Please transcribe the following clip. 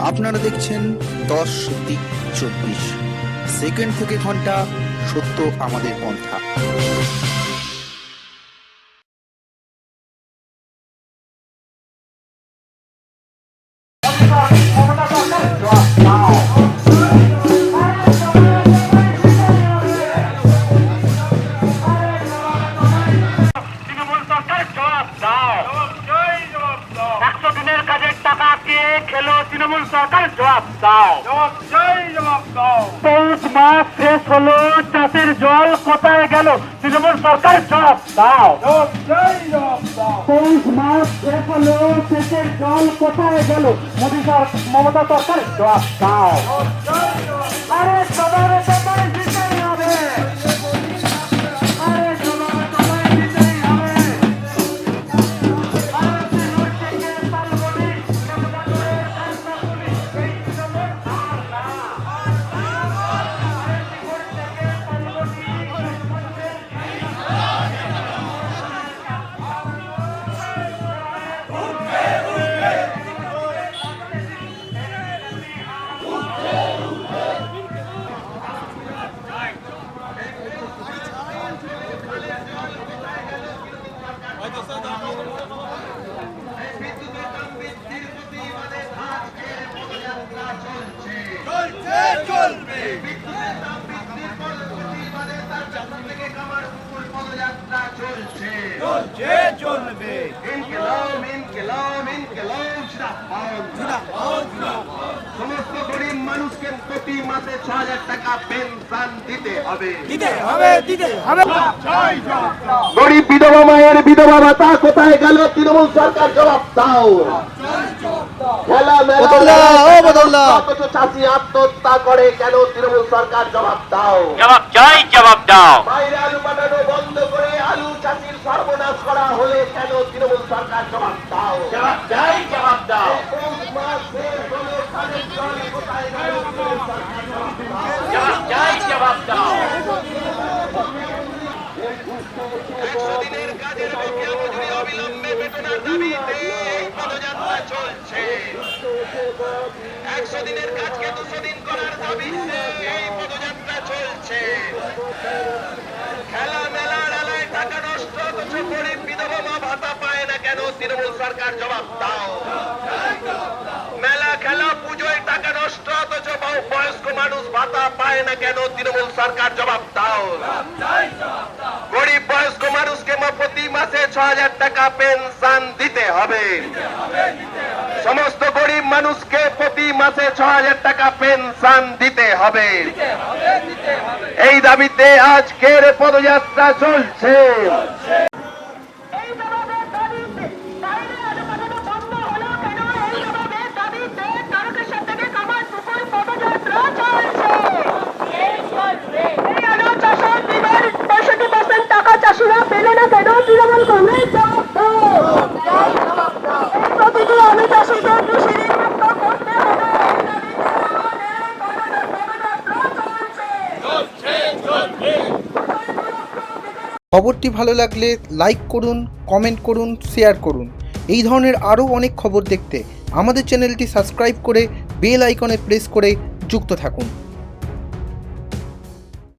আপনারা দেখছেন 10 দিক 24 সেকেন্ড থেকে ঘন্টা, সত্য আমাদের পন্থা। তৃণমূল সরকার জবাব দাও। পৌষ মাস শেষ হলো, চাষের জল কোথায় গেল? তৃণমূল সরকার জবাব দাও। পৌষ মাস শেষ হলো, সেচের জল কোথায় গেল? মোদী মমতা সরকার জবাব দাও। আরে সবার সবাই দিতেই হবে। সমস্ত গরিব মানুষকে প্রতি মাসে ৬,০০০ টাকা পেনশন দিতে হবে। গরিব বিধবা মায়ের বিধবা ভাতা কোথায় গেল? তৃণমূল সরকার জবাব দাও। চাষি আত্মহত্যা করে কেন? তৃণমূল সরকার জবাব দাও। জবাব দাও। বাইরে আলু পাঠানো বন্ধ করে আলু চাষির সর্বনাশ করা হলে কেন? তৃণমূল সরকার জবাব দাও। জবাব দাও। জবাব দাও। 100 দিনের কাজের বকেয়া মজুরি অবিলম্বে বেতনের দাবিতে এই পদযাত্রা চলছে। 100 দিনের কাজকে 200 দিন করার দাবিতে এই পদযাত্রা চলছে। খেলা মেলা ডালায় টাকা নষ্ট, অথচ গরিব বিধবা মা ভাতা পায় না কেন? তৃণমূল সরকার জবাব দাও। মেলা খেলা পুজোয় টাকা নষ্ট, অথচ বয়স্ক মানুষ ভাতা পায় না কেন? তৃণমূল সরকার জবাব দাও। গরিব বয়স্ক মানুষকে প্রতি মাসে ৬,০০০ টাকা পেনশন দিতে হবে। সমস্ত গরিব মানুষকে প্রতি মাসে ৬,০০০ টাকা পেনশন দিতে হবে। এই দাবিতে আজকের পদযাত্রা চলছে। চাষিরা পেলে না কেন? তৃণমূল কংগ্রেস জবাব দাও। প্রতিটি আমি চাষিদের কৃষিঋণমুক্ত করতে হবে। খবরটি ভালো লাগলে লাইক করুন, কমেন্ট করুন, শেয়ার করুন। এই ধরনের আরও অনেক খবর দেখতে আমাদের চ্যানেলটি সাবস্ক্রাইব করে বেল আইকনে প্রেস করে যুক্ত থাকুন।